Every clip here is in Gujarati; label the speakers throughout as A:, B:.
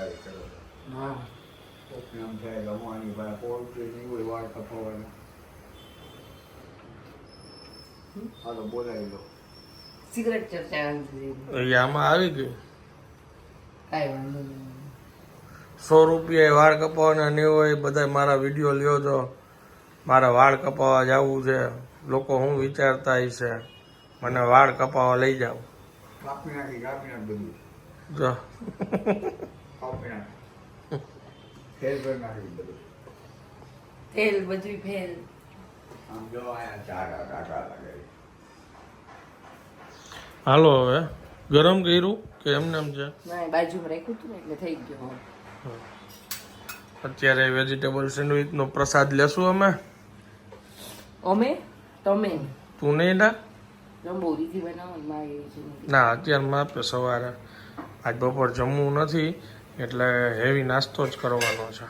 A: ટ્રાય કરો.
B: હા
A: કોકને આમ થાય કે અમારી પાસે પોલ્ટ્રી નહીં હોય વાળ કપાવવાના. હાલો બોલાવી લો.
B: સિગરેટ ચર્ચા
C: આમાં આવી ગઈ
B: કાંઈ વાંધો નહીં.
C: 100 રૂપિયા વાળ કપાવવાના નહીં હોય. બધા મારા વિડીયો લ્યો છો, મારા વાળ કપાવવા જવું છે. લોકો શું વિચારતા હશે, મને વાળ કપાવવા લઈ જાઓ.
A: કાપી નાખ બધું.
C: જો
A: કાપી નાખ. ફેર કરી નાખી બધું.
B: તેલ બધું ફેલ.
A: આમ જો આયા ચારા કાકા લાગે.
C: હાલો હવે ગરમ કર્યું કે એમને એમ છે?
B: ના બાજુમાં રાખ્યું હતું ને એટલે થઈ ગયું.
C: અત્યારે વેજીટેબલ સેન્ડવિચનો પ્રસાદ લેશું અમે.
B: તમે
C: તું નહીં ના?
B: બોરીથી બનાવો ને મારે
C: ના અત્યારમાં આપણે સવારે આજ બપોર જમવું નથી એટલે હેવી નાસ્તો જ કરવાનો છે.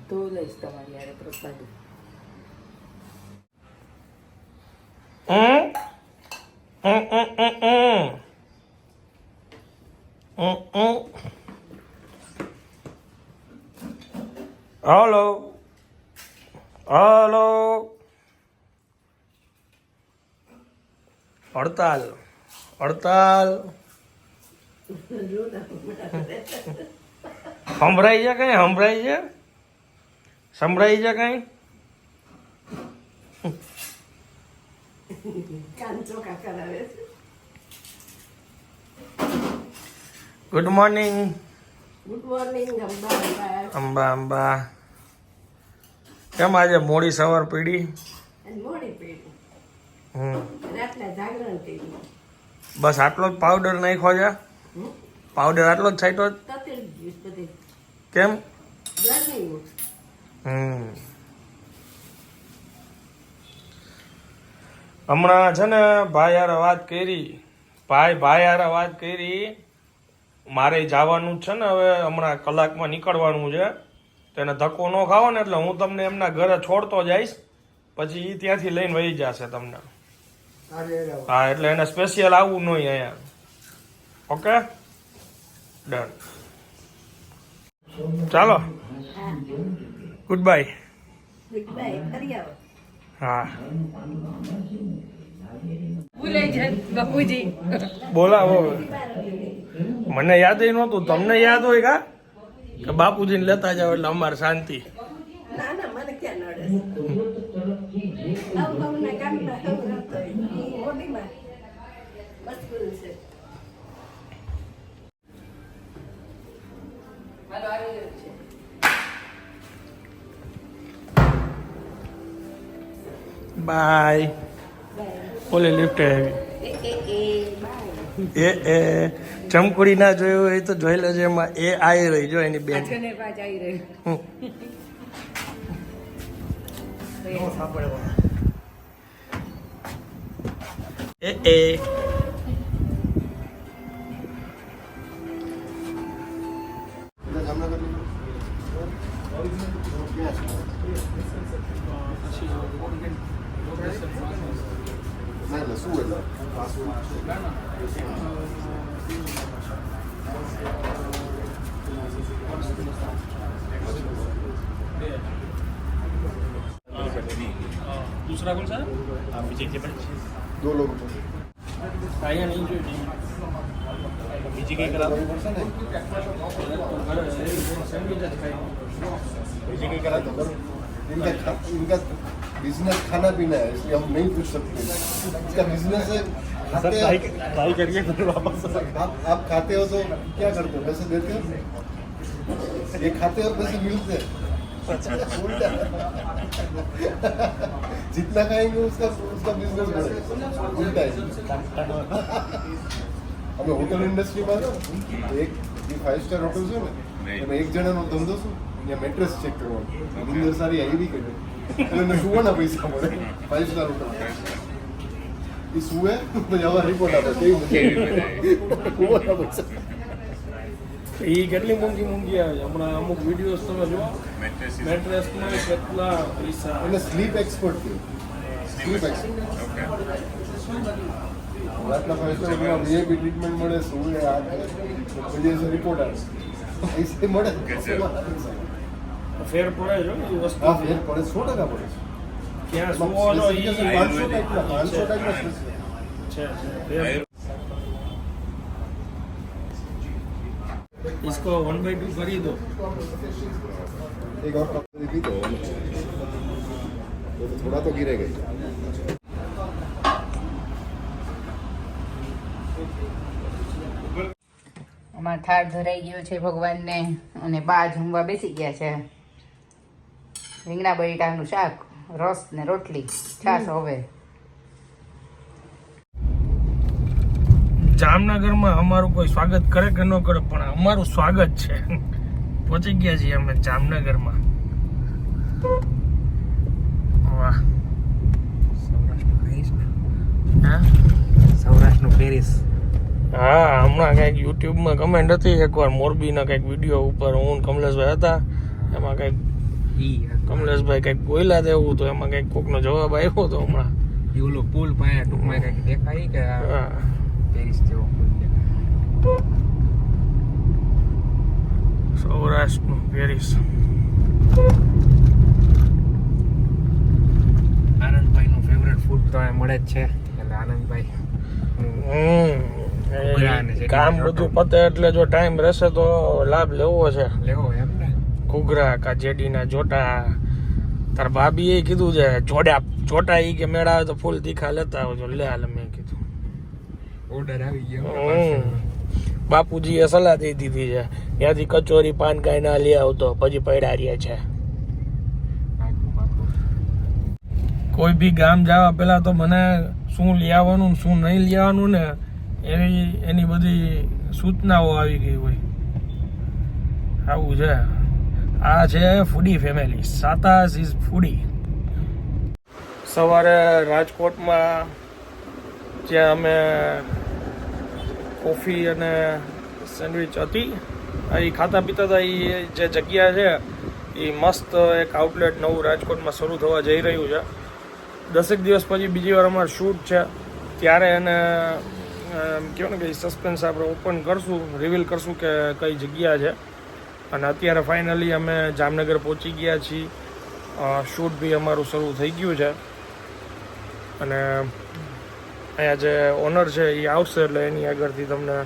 B: તો લઈશ તમારી યારે પ્રસાદ.
C: હલો હલો હડતાલ હડતાલ સંભળાઈ છે કઈ? સંભળાઈ છે કઈ? Good morning.
B: Good morning
C: Amba Amba. કેમ આજે મોડી સવાર પડી?
B: મોડી પેઢી રાતના જાગરણ કરી.
C: બસ આટલો જ પાવડર નાખ્યો છે? પાવડર આટલો જ છાંટ્યો જ? કેમ? હમણાં છે ને ભાઈ હારે વાત કરી. ભાઈ હારે વાત કરી. મારે જવાનું જ છે ને હવે, હમણાં કલાકમાં નીકળવાનું છે. તેને ધક્કો ન ખાવો ને એટલે હું તમને એમના ઘરે છોડતો જઈશ, પછી એ ત્યાંથી લઈને વહી જશે તમને. હા એટલે એને સ્પેશિયલ આવવું નહીં અહીંયા. Okay done. ચાલો ગુડ બાય. હા
B: ભૂલાઈ જાય બાપુજી.
C: બોલાવો. મને યાદ નહોતું, તમને યાદ હોય કા કે બાપુજીને લેતા જાવ એટલે અમારે શાંતિ.
B: ના મને ક્યાં નડે.
C: બાય. ઓલે લિફ્ટ આવી. એ ચમકુડી ના જોયું હોય તો જોઈ લેજો, એમાં એ આવી રહી જો એની બેન. એ दूसरा कौन सा? आप विजय के बड़े
A: 2 लोग
C: आया नहीं जो विजय के करा
A: विजय के करा दो. इनका बिजनेस खाना पीना है, इसलिए हम नहीं पूछ सकते. इसका बिजनेस है.
C: ट्राई करिए वापस.
A: आप खाते हो तो क्या करते हो? पैसे देते हो? ये खाते हो पैसे मिलते हैं. उल्टा. जितना खाएंगे उसका बिजनेस बढ़ेगा. उल्टा है. हमें होटल इंडस्ट्री में एक 5 સ્ટાર હોટલ છે ને, એમાં એક જણાનો ધંધો શું, ત્યાં મેટ્રેસ ચેક કરવાનો. અંદર સારી આવી કે એટલે એને સુવાના પૈસા મળે. 5 સ્ટાર હોટલ એ સુવે પછી આવા રિપોર્ટ આપે સુવાના પૈસા.
C: એ કેટલી મોંઘી આવે છે હમણાં. અમુક વિડીયોઝ તમે જુઓ, મેટ્રેસમાં કેટલા પૈસા.
A: એને સ્લીપ એક્સપર્ટ કહે. Sleep expert. રાતના 5 સ્ટાર વીઆઈપી ટ્રીટમેન્ટ મળે, સુવે આ પછી રિપોર્ટ આવે. પૈસા મળે
C: ફેર પડે છે ને એ વસ્તુ
A: હા ફેર પડે 100% પડે
C: ક્યાં સુવાનો ઈ
A: 500 ટાઈપના સ્પેશિયલ
C: છે ફેર. इसको 1/2 કરી દો.
A: एक और कप भी दो तो थोड़ा तो गिरेगा ही.
D: અમાર થાળ ધરાઈ ગયો છે ભગવાનને અને બા જમવા બેસી ગયા છે. રીંગણા બટેટાનું શાક, રસ ને રોટલી, છાશ. હવે
C: જામનગરમાં અમારું કોઈ સ્વાગત કરે કે ન કરે પણ અમારું સ્વાગત છે. પહોંચી ગયા છીએ અમે જામનગરમાં. વાહ,
E: સૌરાષ્ટ્રનું પેરિસ.
C: હા, હમણાં કંઈક યુટ્યુબમાં કમેન્ટ હતી એકવાર મોરબીના કંઈક વિડીયો ઉપર હું કમલેશભાઈ હતા, એમાં કંઈક કમલેશભાઈ કંઈક બોલ્યા દેવું તો એમાં કંઈક કોકનો જવાબ આવ્યો હતો હમણાં.
E: ઓલો પુલ પાયા ટૂંકમાં કંઈક દેખાય કે
C: હા,
E: પેરિસ જેવો પુલ દેખાય.
C: સૌરાષ્ટ્રનું પેરિસ.
E: આનંદભાઈનું ફેવરેટ ફૂડ તો અહીં મળે જ છે એટલે આનંદભાઈ
C: કામ બધું પતે એટલે જો ટાઈમ રહેશે તો લાભ લેવો છે.
E: લેવો એમ ને.
C: ઘૂઘરા કા જેડીના જોટા. તાર ભાભીએ કીધું છે જોટા ઈ કે મેળા આવે તો ફૂલ તીખા લેતા આવજો. લે હાલ મેં કીધું
E: ઓર્ડર આવી ગયો.
C: બાપુજીએ સલાહ દઈ દીધી છે ત્યાંથી કચોરી પાન કાંઈ ના લઈ આવતો પછી પડ્યા રહ્યા છે. કોઈ બી ગામ જવા પહેલા તો મને શું લઈ આવવાનું શું નહીં લઈ આવવાનું ને એની બધી સૂચનાઓ આવી ગઈ હોય. આવું છે. આ છે ફૂડી ફેમિલી. સાતાસ ઇઝ ફૂડી. સવારે રાજકોટમાં જ્યાં અમે કોફી અને સેન્ડવિચ હતી એ ખાતા પીતા હતા. એ જે જગ્યા છે એ મસ્ત એક આઉટલેટ નવું રાજકોટમાં શરૂ થવા જઈ રહ્યું છે. 10 દિવસ પછી બીજી વાર અમારું શૂટ છે ત્યારે એને કહેવાય ને કે સસ્પેન્સ આપણે ઓપન કરશું, રિવીલ કરશું કે કઈ જગ્યા છે. અને અત્યારે ફાઇનલી અમે જામનગર પહોંચી ગયા છીએ. શૂટ બી અમારું શરૂ થઈ ગયું છે અને અહીંયા જે ઓનર છે એ આવશે એટલે એની આગળથી તમને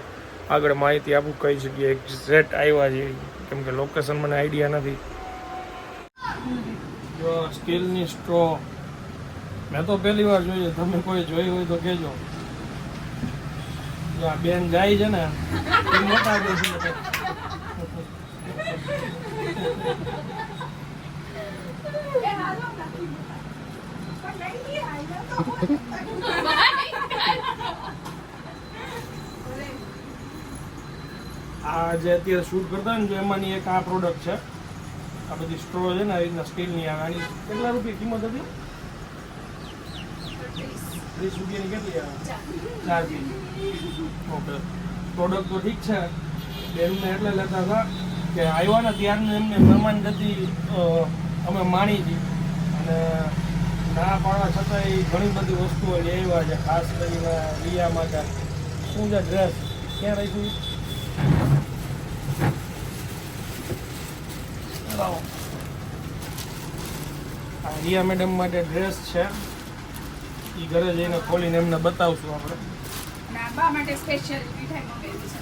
C: આગળ માહિતી આપું કઈ જગ્યાએ એક્ઝેક્ટ આવ્યા છે, કેમ કે લોકેશન મને આઈડિયા નથી. જો સ્ટીલની સ્ટ્રો મેં તો પહેલી વાર જોઈએ, તમે કોઈ જોઈ હોય તો કહેજો. જો આ બેન જાય છે ને એ મોટા કે છે. આ જે અત્યારે શૂટ કરતા હોય ને જો એમાંની એક આ પ્રોડક્ટ છે. આ બધી સ્ટ્રો છે ને આવી રીતના સ્ટીલની આવે. આની કેટલા રૂપિયા કિંમત હતી? 30 રૂપિયાની કેટલી આવે? 4 પીસ. ઓકે, પ્રોડક્ટ તો ઠીક છે. બેનને એટલે લેતા હતા કે આવ્યા ને ત્યારનું એમને મહેમાન ગતિ અમે માણી હતી અને ના પાડવા છતાંય ઘણી બધી વસ્તુઓ લઈ આવ્યા છે, ખાસ કરીને રિયા માટે. શું છે ડ્રેસ? ક્યાં રહીશું? આ રિયા મેડમ માટે ડ્રેસ છે. એ ઘરે જઈને ખોલીને એમને બતાવશું આપણે.
D: બા માટે સ્પેશિયલ મીઠાઈ મંગાવી છે.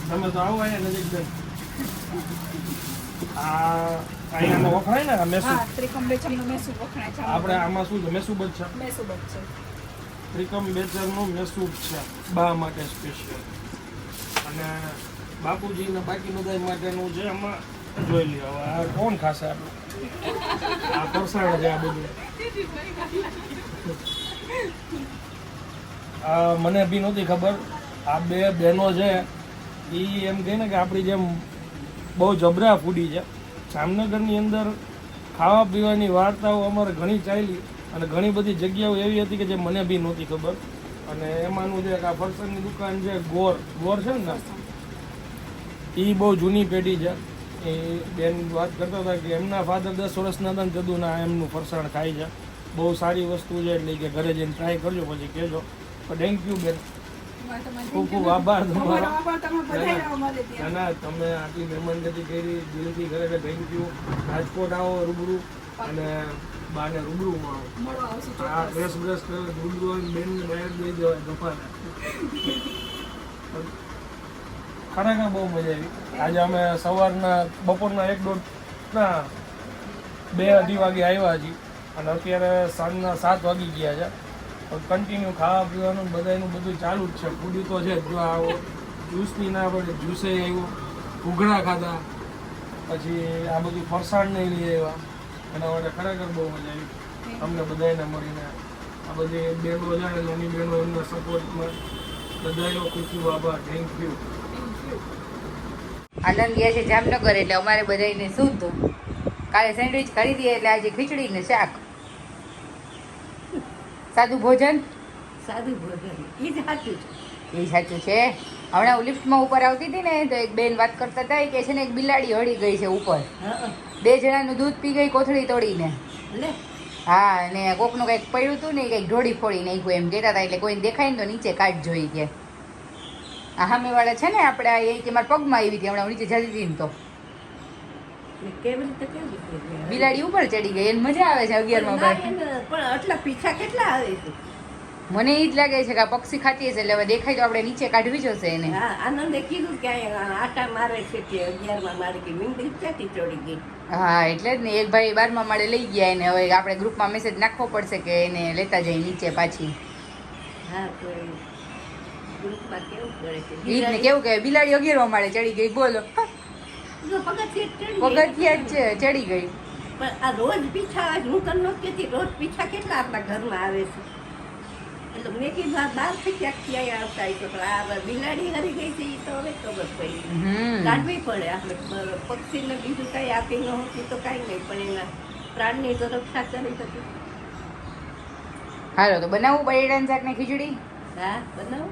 C: તમે તો આવો અહીંયા નજીક બેન. આ અહીંયા વખણાય ને આ મેસૂબ.
D: હા, ત્રિકમ બેચરનો મેસૂબ વખણાય છે.
C: આપણે આમાં શું છે? મેસૂબ જ છે.
D: મેસૂબ જ છે.
C: ત્રિકમ બેચરનું મેસૂબ છે બા માટે સ્પેશિયલ. અને બાપુજી ને બાકી બધા માટેનું છે. આમાં જોઈ લ્યો. હવે આ કોણ ખાશે આપણું? આ ફરસાણ છે આ બધું. આ મને બી નહોતી ખબર. આ બે બહેનો છે એ એમ કહે ને કે આપણી જેમ બહુ જબરા ફૂડી છે. જામનગરની અંદર ખાવા પીવાની વાર્તાઓ અમારે ઘણી ચાલી અને ઘણી બધી જગ્યાઓ એવી હતી કે જે મને બી નહોતી ખબર. અને એમાંનું જે આ ફરસાણની દુકાન છે ગોર છે ને, એ બહુ જૂની પેઢી છે. એ બેન વાત કરતા હતા કે એમના ફાધર 10 વર્ષના હતા ને જદુના એમનું ફરસાણ ખાય છે. બહુ સારી વસ્તુ છે એટલે કે ઘરે જઈને ટ્રાય કરજો પછી કહેજો. થેન્ક યુ બેન. ખૂબ ખૂબ આભાર તમારો ના ના તમે આટલી મહેમાનગતિ કરી દિલથી ખરેખર થેન્ક યુ. રાજકોટ આવો રૂબરૂ અને બાને રૂબરૂમાં આવો. આ ડ્રેસ બ્રેસ કરે રૂબરૂ અને બેન બહાર દઈ દેવાય ગફાને. ખરેખર બહુ મજા આવી. આજે અમે સવારના બપોરના 2-2:30 વાગે આવ્યા છીએ અને અત્યારે સાંજના 7 વાગી ગયા છે. કન્ટિન્યુ ખાવા પીવાનું બધાનું બધું ચાલુ જ છે. ફૂડી તો છે જો આવો જ્યુસની ના પડે જ્યુસે આવ્યો, ઘૂઘરા ખાધા, પછી આ બધું ફરસાણ નહીં લઈ આવ્યા. એના માટે ખરેખર બહુ મજા આવી અમને બધાને મળીને. આ બધી બહેનો છે નાની બહેનો એમના સપોર્ટમાં બધાનો ખૂબ ખૂબ આભાર. Thank you.
D: આનંદ ગયા છે જામનગર એટલે અમારે બધાને શુદ્ધ. કાલે સેન્ડવિચ ખરીદીએ એટલે આજે ખીચડી ને શાક. સાદું ભોજન
B: સાદું ભોજન એ જ સાચું છે.
D: એ સાચું છે. હમણાં હું લિફ્ટમાં ઉપર આવતી હતી ને તો એક બેન વાત કરતા હતા કે છે ને એક બિલાડી હળી ગઈ છે ઉપર.
B: હા
D: 2 જણાનું દૂધ પી ગઈ કોથળી તોડીને.
B: લે
D: હા અને કોકનું કંઈક પડ્યું હતું ને કંઈક ઢોળી ફોડી નાખ્યું એમ કહેતા હતા. એટલે કોઈને દેખાય ને તો નીચે કાઢ જોઈ કે આ સામેવાળા છે ને આપણે એ કે મારા પગમાં આવી હતી હમણાં હું નીચે જતી હતી ને તો
B: કેવી રીતે કેવી
D: બિલાડી ઉપર ચડી ગઈ. એને મજા આવે છે 11માં બાર.
B: પણ આટલા પીછા કેટલા આવે છે?
D: મને એ જ લાગે છે કે આ પક્ષી ખાતી હશે એટલે હવે દેખાય તો આપણે નીચે કાઢવી જશે એને.
B: હા આનંદે કીધું કે અહીંયા આટા મારે છે કે 11માં મારે કે મીંડી ક્યાંથી ચડી ગઈ.
D: હા એટલે જ ને એક ભાઈ 12મા માળે લઈ ગયા એને. હવે આપણે ગ્રુપમાં મેસેજ નાખવો પડશે કે એને લેતા જાય નીચે પાછી.
B: હા તો એ ગ્રુપમાં કેવું કરે છે
D: ઈ જ ને કેવું કે બિલાડી 11મા માળે ચડી ગઈ. બોલો
B: જો પગથિયે ચડી ગઈ.
D: પગથિયા જ છે ચડી ગઈ.
B: પણ આ રોજ પીછા આવે છે. હું તને નહોતી કહેતી રોજ પીછા કેટલા આપણા ઘરમાં આવે છે. એટલે મેં કીધું આ બહારથી ક્યાંકથી અહીંયા આવતા હશે. પણ આ બિલાડી હરી ગઈ છે એ તો હવે ખબર પડી. કાઢવી પડે આપણે પક્ષીને બીજું કાંઈ આપી ન હોતી તો કાંઈ નહીં પણ એના પ્રાણની તો રક્ષા કરી શકે.
D: હાલો તો બનાવવું બટેટાનું શાક ને ખીચડી.
B: હા બનાવો.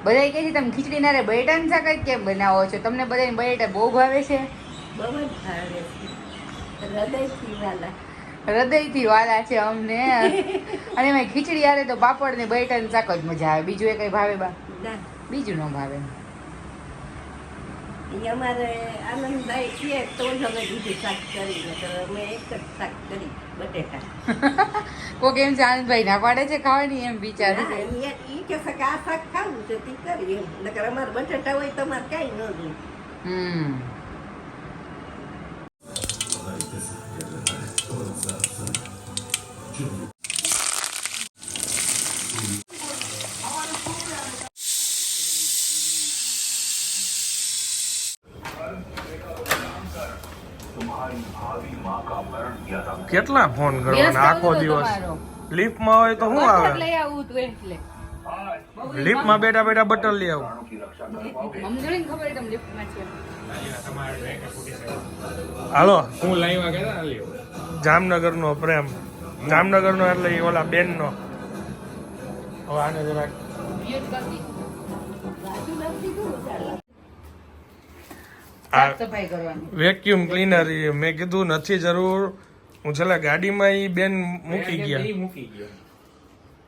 D: બધા કહે છે તમે ખીચડી ના રે બટેટાનું શાક જ કેમ બનાવો છો? તમને બધાને બટેટા બહુ ભાવે છે.
B: બહુ જ ભાવે છે હૃદયથી વાલા.
D: હૃદયથી વાલા છે અમને. અને એમાં ખીચડી આરે તો પાપડ ને બટેટાનું શાક જ મજા આવે. બીજું એ કઈ ભાવે બા?
B: ના
D: બીજું ન ભાવે.
B: એ અમારે આનંદભાઈ છીએ તો જ અમે બીજું શાક કરીને તો અમે એક જ શાક કરી બટેટા.
D: કોક એમ છે આનંદભાઈ ના પાડે છે ખાવાની એમ વિચારે છે.
B: ઈ કે છે કે આ શાક ખાવું છે તે કરી એમ નકર અમારે બટેટા હોય તો અમારે કાંઈ ન જોઈએ.
C: કેટલા ફોન કરવાના આખો દિવસ? લિફ્ટમાં હોય તો શું આવે?
D: લઈ આવું તું એટલે
C: લિફ્ટમાં બેઠા બેઠા બટન લઈ આવું.
D: સમજણ ખબર તમે લિફ્ટમાં છે.
C: હાલો
E: હું લાઈવા ગયા લ્યો.
C: જામનગરનો પ્રેમ. જામનગરનો એટલે ઈ ઓલા બેનનો. હવે આને જરાક
D: સાફ સફાઈ કરવાની.
C: વેક્યુમ ક્લીનર મેં કીધું નથી જરૂર. હું છેલ્લા ગાડીમાં ઈ બેન મૂકી ગયા.
E: ઈ મૂકી ગયો.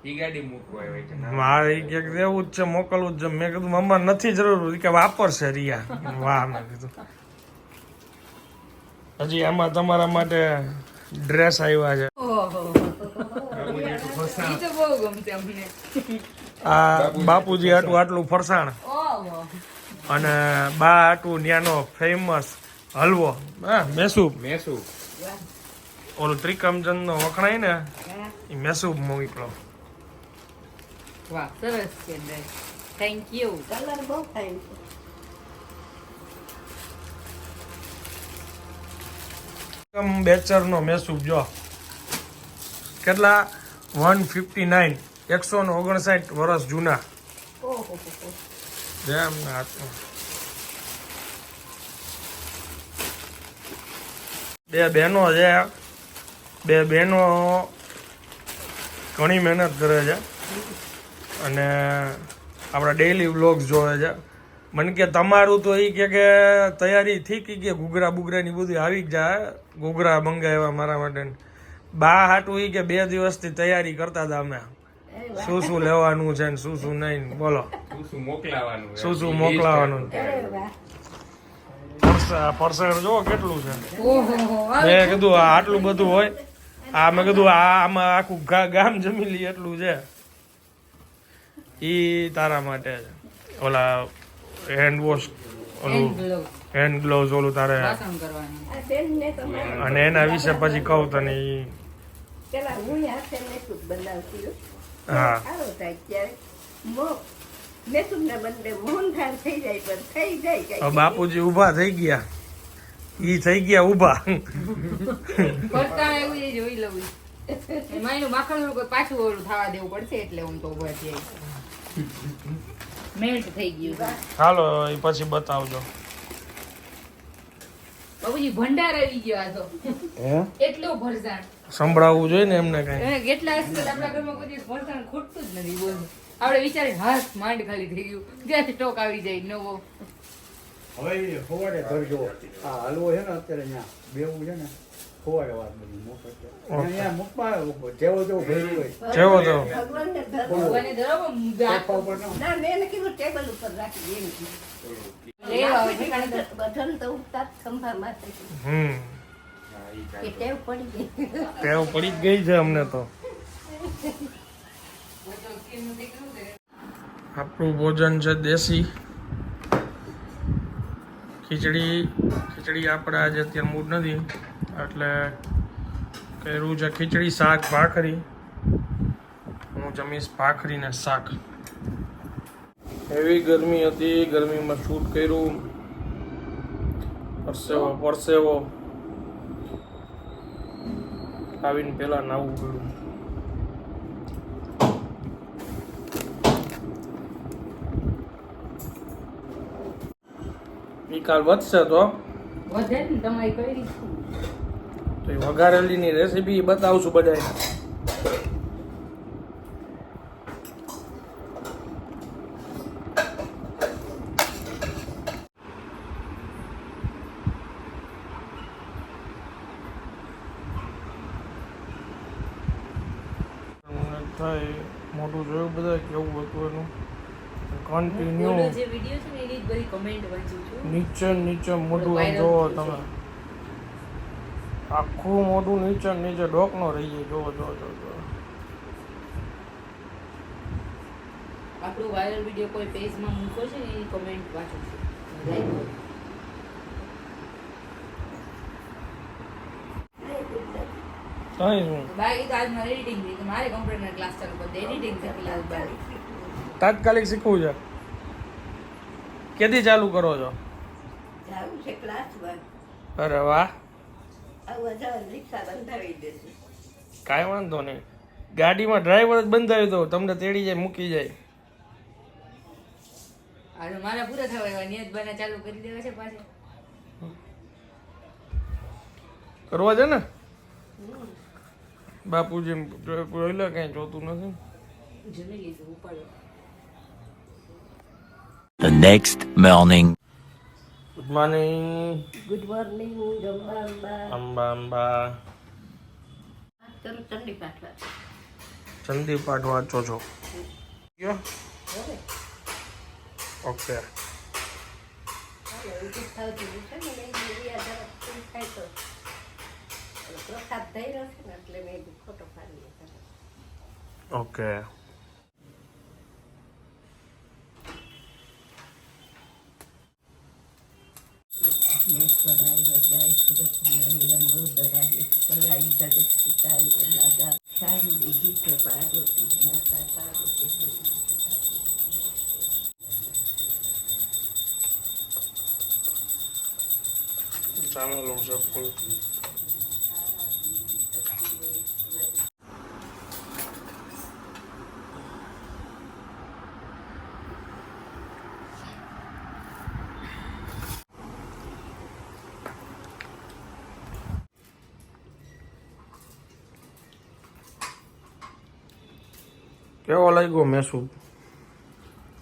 E: ઈ ગાડી મૂકવા આવ્યો છે.
C: મારે ઈ કે દેવું જ છે મોકલવું જ છે. મેં કીધું મમ્મા નથી જરૂર. ઈ કે વાપરશે રિયા. વાહ મેં કીધું. હજી આમાં તમારા માટે ડ્રેસ આવ્યા છે.
D: ઈ તો બહુ ગમશે અમને.
C: આ બાપુજી આટલું આટલું ફરસાણ
D: ઓહો
C: અને બા આટલું ન્યાનો ફેમસ હલવો. હા મેસૂબ.
E: મેસુ
C: ઓલું ત્રિકમચંદ નો વખણાય ને એ મેસૂબ મોકલો.
D: વાહ સરસ છે. Thank you.
B: કલર બહુ ફાઇન છે.
C: બેચર નો મેસૂબ જો કેટલા 159 159 વર્ષ જૂના.
B: ઓહો
C: જેમ હાથમાં બે બહેનો છે. બે બહેનો ઘણી મહેનત કરે છે અને આપણા ડેઈલી વ્લોગ્સ જોવે છે. મને કે તમારું તો એ કે તૈયારી થઈ કે ઘૂઘરા બુઘરાની બધું આવી જ જાય. ઘૂઘરા મંગાવ્યા મારા માટે. બા હાટું એ કે 2 દિવસથી તૈયારી કરતા હતા અમે. શું શું લેવાનું છે ને શું શું નહીં બોલો.
E: શું મોકલાવાનું છે?
C: શું મોકલાવાનું.
B: અરે વાહ.
C: પરસેડ જો કેટલું છે.
D: ઓહો
C: મેં કીધું આ આટલું બધું હોય. મેં કીધું આમાં આખું ગામ જમી લે એટલું છે. ઈ તારા માટે છે. ઓલા હેન્ડ વોશ ઓલું હેન્ડ ગ્લોવ્સ ઓલું તારે.
D: વાસણ કરવાનું.
B: આ બેનને તો મારે
C: અને એના વિશે પછી કહું તને ઈ.
B: પેલા હું હાથે મેસૂબ બનાવતી હોઉં.
C: હા.
B: સારો થાય ત્યારે મેસૂબના બદલે મોહનથાળ થઈ જાય પણ થઈ જાય
C: હવે
B: કઈ.
C: બાપુજી ઊભા થઈ ગયા. ઈ થઈ ગયા ઊભા.
D: ફરતા એવું જ જોઈ લઉં. એમાં એનું માખણ કોઈ પાછું ઓલું થવા દેવું પડશે એટલે હું તો ઉભા થઈ મેલ્ટ થઈ ગયું.
C: હાલો એ પછી બતાવજો.
D: બાબુજી ભંડાર આવી ગયો આ તો. એટલું ભરસાણ.
C: સંભળાવવું જોઈએ ને એમને કઈ.
D: એને કેટલા વર્ષ આપણા ઘરમાં કોઈ દિવસ ભરસાણ ખૂટતું જ નથી બોલ. આપણે વિચારી હાથ માંડ ખાલી થઈ ગયું જ્યાં સ્ટોક આવી જાય નવો.
F: હવે સવારે ધરજો આ હલવો છે ને અત્યારે અહીંયા બેવું છે ને સવારે વાત બધી મોકલ અહીંયા મૂકવા જેવો જેવો ભેરું હોય
C: જેવો તો
B: ભગવાનને ધરો.
D: ભગવાને ધરો પણ
F: સોફા ઉપર ના
B: ના મેં એને કીધું ટેબલ ઉપર રાખી એમ કીધું.
D: લેવા આવે ઠેકાણે તો
B: બધાને તો ઉતાર ખંભા માથે કે ટેવ પડી ગઈ.
C: ટેવ પડી જ ગઈ છે અમને તો. આપણું ભોજન છે દેશી. ખીચડી આપણે આજે અત્યારે મૂડ નથી એટલે કર્યું છે ખીચડી શાક ભાખરી. હું જમીશ ભાખરી ને શાક. એવી ગરમી હતી, ગરમીમાં શૂટ કર્યું. પરસેવો આવીને પેલા નાવું પડ્યું. કાલ વધશે તો
D: વધે ને તમારી કરી
C: તો એ વઘારેલીની રેસીપી બતાવશું બધાને. થાય મોટું જોયું બધા કેવું હતું એનું કન્ટિન્યુ
D: જે વિડિયો છે ને એની જ બધી કમેન્ટ વાંચું છું.
C: નીચે મોઢું આમ જોવો તમે. આખું મોઢું નીચે ડોકનો રહી જાય. જોવો જો
D: આપણો વાયરલ વિડિયો કોઈ પેજમાં મૂકો છે ને એની કમેન્ટ વાંચું છું. લાઈક
C: કઈ શું
D: બાકી તો આજ મારે એડિટિંગ છે મારે કમ્પ્યુટર ક્લાસ ચાલુ કરી દે એડિટિંગ શીખી લાવ બારી.
C: તાત્કાલિક શીખવું છે. કેદી ચાલુ કરો છો?
B: જાવું છે ક્લાસમાં.
C: અરે વાહ,
B: આવા જાવ રિક્ષા બંધાવી દેશે.
C: કાંઈ વાંધો નહીં. ગાડીમાં ડ્રાઈવર જ બંધાવી દો, તમને તેડી જાય મૂકી જાય.
D: આજે મારા પૂરા થવા એવા નિયત બના ચાલુ કરી દેવા છે પાછા.
C: કરવા છે ને બાપુજી પહેલા કઈ જોતું નથી.
D: જમી લીધું ઉપાડો.
G: The next morning.
C: Good morning.
B: Good morning જમવા.
C: અંબા
B: ચલો ચંડી પાઠવા.
C: ચંદી પાઠ વાંચો છો?
B: હવે
C: ઓકે.
B: ઉચિત થતું છે ને મેં મીડિયા જરા ફૂલ થાય તો પ્રસાદ થઈ રહ્યો છે ને એટલે મેં ફોટો પાડી.
C: ઓકે. ચામેલું છે ફૂલ. કેવો લાગ્યો મેસૂબ?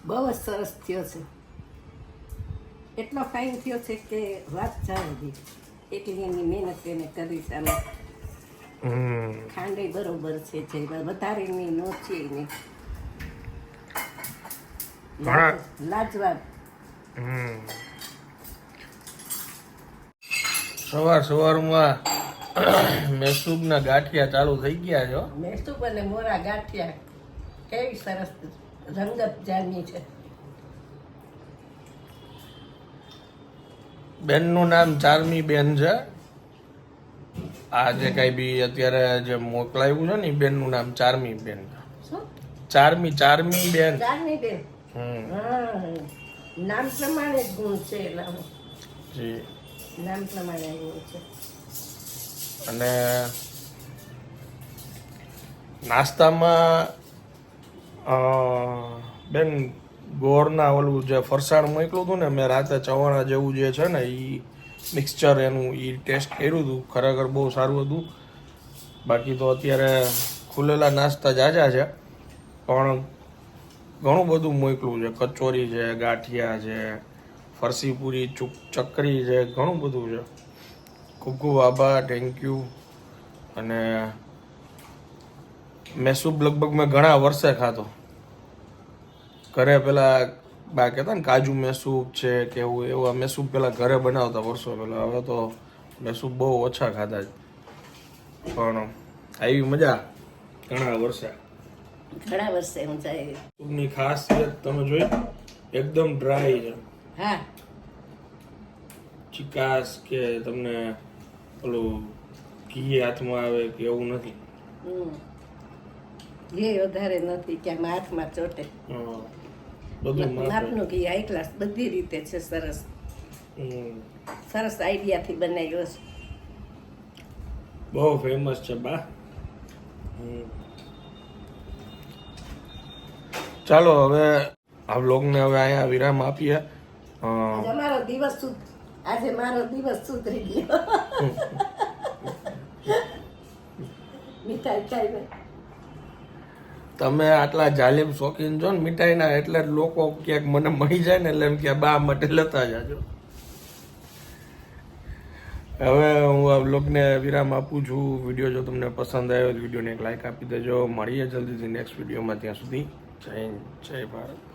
B: બહુ જ સરસ થયો છે. એટલો ફાઇન થયો છે કે વાત જવા દી. એટલી એની મહેનત એને કરી છે. આમાં ખાંડે બરોબર છે જે વધારે નહીં નોચી નહીં
C: ઘણા
B: લાજવાબ.
C: સવારમાં મેસૂબના ગાંઠિયા ચાલુ થઈ ગયા છે હો.
B: મેસૂબ અને મોરા ગાંઠિયા કેવી સરસ રંગત જામી છે.
C: બેનનું નામ ચારમી બેન છે. આ જે કઈ બી અત્યારે જે મોકલાયું છે ને એ બેનનું નામ ચારમી બેન છે.
B: શું
C: ચારમી બેન.
B: ચારની બેન?
C: હમ.
B: હા, નામ પ્રમાણે જ ગુણ છે એલા.
C: જી.
B: નામ પ્રમાણે ગુણ છે.
C: અને નાસ્તામાં બેન ગોળના ઓલું જે ફરસાણ મોકલું હતું ને મેં રાતે ચવાણા જેવું જે છે ને એ મિક્સચર એનું એ ટેસ્ટ કર્યું હતું, ખરેખર બહુ સારું હતું. બાકી તો અત્યારે ખુલેલા નાસ્તા જાજા છે પણ ઘણું બધું મોકલું છે. કચોરી છે, ગાંઠિયા છે, ફરસી પૂરી, ચકરી છે, ઘણું બધું છે. ખૂબ ખૂબ આભાર, થેન્ક યુ. અને મેસૂબ લગભગ મેં ઘણા વર્ષે ખાતો. ઘરે પેલા બા કહેતા ને કાજુ મેસૂબ છે કે એવું એવા મેસૂબ પેલા ઘરે બનાવતા વર્ષો પહેલા. હવે તો મેસૂબ બહુ ઓછા ખાધા છે પણ આવી મજા ઘણા વર્ષે.
B: ઘણા વર્ષે હું જાય.
C: મેસૂબની ખાસિયત તમે જોઈ, એકદમ ડ્રાય છે.
B: હા,
C: ચિકાસ કે તમને પેલું ઘી હાથમાં આવે કે એવું નથી.
B: ઘી વધારે નથી કે આમ હાથમાં ચોટે.
C: બધું માપે.
B: માપનું ઘી હાઈ ક્લાસ બધી રીતે છે. સરસ સરસ આઈડિયાથી બનાવ્યો છે.
C: બહુ ફેમસ છે બા. ચાલો હવે આ બ્લોગને હવે અહીંયા વિરામ આપીએ.
B: આજે મારો દિવસ સુધરી ગયો. મીઠાઈ ખાઈને
C: તમે આટલા જાલિમ શોખીન છો ને મીઠાઈના, એટલે જ લોકો ક્યાંક મને મળી જાય ને એટલે એમ કે બા માટે લેતા જાજો. હવે હું આ બ્લોગને વિરામ આપું છું. વિડીયો જો તમને પસંદ આવ્યો તો વિડીયોને એક લાઈક આપી દેજો. મળીએ જલ્દીથી નેક્સ્ટ વિડીયોમાં. ત્યાં સુધી જય હિન્દ, જય ભારત.